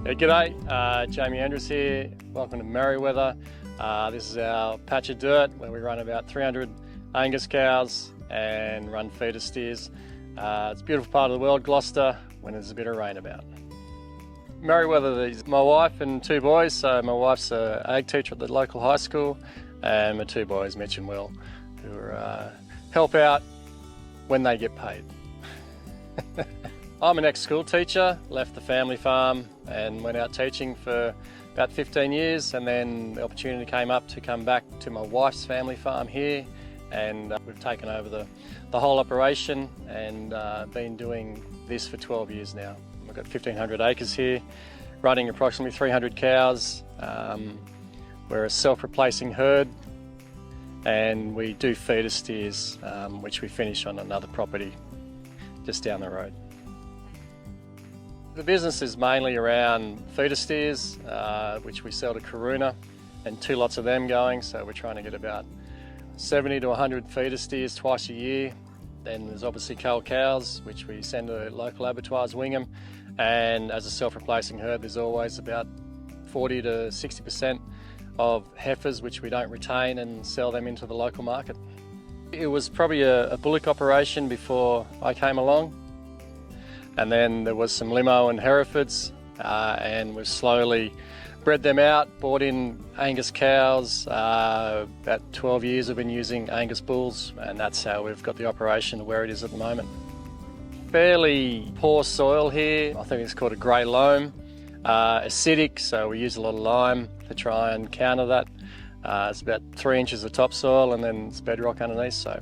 G'day, Jamie Andrews here. Welcome to Merewether. This is our patch of dirt where we run about 300 Angus cows and run feeder steers. It's a beautiful part of the world, Gloucester, when there's a bit of rain about. Merewether is my wife and two boys. So my wife's an ag teacher at the local high school, and my two boys, Mitch and Will, who help out when they get paid. I'm an ex-school teacher, left the family farm and went out teaching for about 15 years, and then the opportunity came up to come back to my wife's family farm here, and we've taken over the whole operation and been doing this for 12 years now. We've got 1,500 acres here, running approximately 300 cows. We're a self-replacing herd, and we do feeder steers, which we finish on another property just down the road. The business is mainly around feeder steers, which we sell to Karuna, and 2 lots of them going, so we're trying to get about 70 to 100 feeder steers twice a year. Then there's obviously cull cows, which we send to local abattoirs, wing them, and as a self-replacing herd there's always about 40 to 60% of heifers which we don't retain and sell them into the local market. It was probably a bullock operation before I came along. And then there was some limo and Herefords, and we've slowly bred them out, bought in Angus cows. About 12 years we've been using Angus bulls, and that's how we've got the operation to where it is at the moment. Fairly poor soil here. I think it's called a grey loam. Acidic, so we use a lot of lime to try and counter that. It's about 3 inches of topsoil and then it's bedrock underneath. So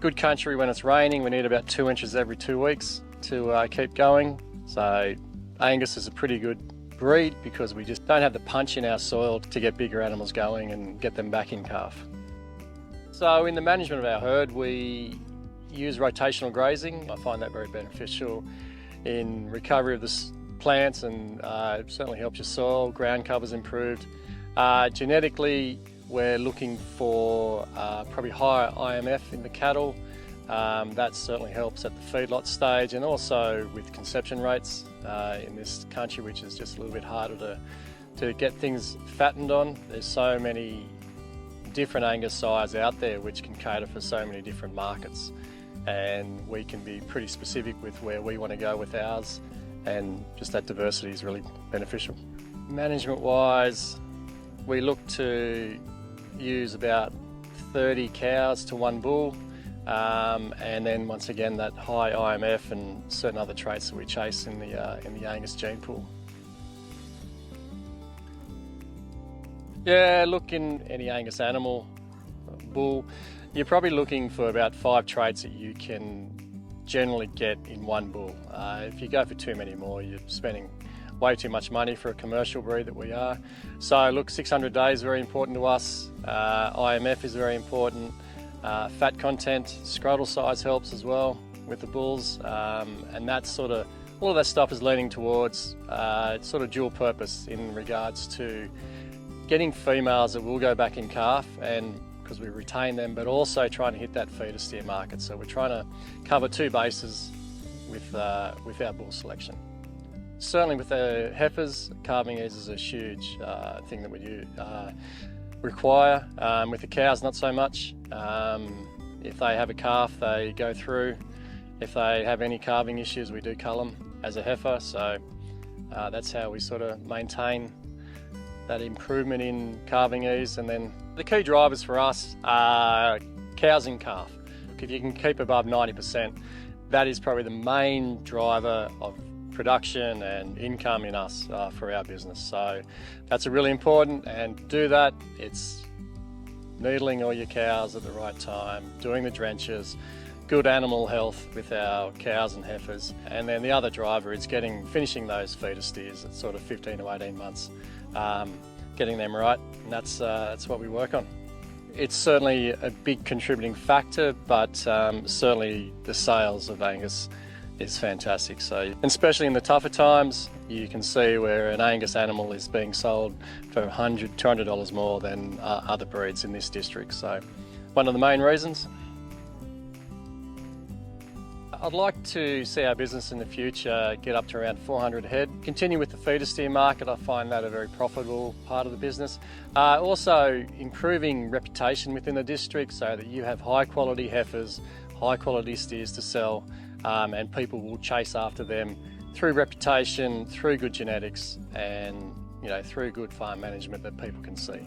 good country when it's raining. We need about 2 inches every 2 weeks to keep going. So Angus is a pretty good breed because we just don't have the punch in our soil to get bigger animals going and get them back in calf. So in the management of our herd, we use rotational grazing. I find that very beneficial in recovery of the plants, and it certainly helps your soil. Ground cover's improved. Genetically, we're looking for probably higher IMF in the cattle. That certainly helps at the feedlot stage, and also with conception rates in this country, which is just a little bit harder to get things fattened on. There's so many different Angus sires out there which can cater for so many different markets, and we can be pretty specific with where we want to go with ours, and just that diversity is really beneficial. Management wise, we look to use about 30 cows to 1 bull. And then once again that high IMF and certain other traits that we chase in the Angus gene pool. Yeah, look, in any Angus animal, bull, you're probably looking for about 5 traits that you can generally get in 1 bull. If you go for too many more, you're spending way too much money for a commercial breed that we are. So look, 600 days is very important to us. IMF is very important. Fat content, scrotal size helps as well with the bulls, and that's sort of, all of that stuff is leaning towards sort of dual purpose in regards to getting females that will go back in calf, and because we retain them, but also trying to hit that feeder steer market. So we're trying to cover 2 bases with our bull selection. Certainly with the heifers, calving ease is a huge thing that we do require. With the cows, not so much. If they have a calf, they go through. If they have any calving issues, we do cull them as a heifer. So that's how we sort of maintain that improvement in calving ease. And then the key drivers for us are cows and calf. If you can keep above 90%, that is probably the main driver of production and income in us for our business. So that's a really important, and to do that, it's needling all your cows at the right time, doing the drenches, good animal health with our cows and heifers, and then the other driver is finishing those feeder steers at sort of 15 to 18 months, getting them right, and that's what we work on. It's certainly a big contributing factor, but certainly the sales of Angus is fantastic. So, especially in the tougher times, you can see where an Angus animal is being sold for $100, $200 more than other breeds in this district. So, one of the main reasons. I'd like to see our business in the future get up to around 400 head. Continue with the feeder steer market, I find that a very profitable part of the business. Also improving reputation within the district so that you have high quality heifers, high quality steers to sell, and people will chase after them through reputation, through good genetics, and through good farm management that people can see.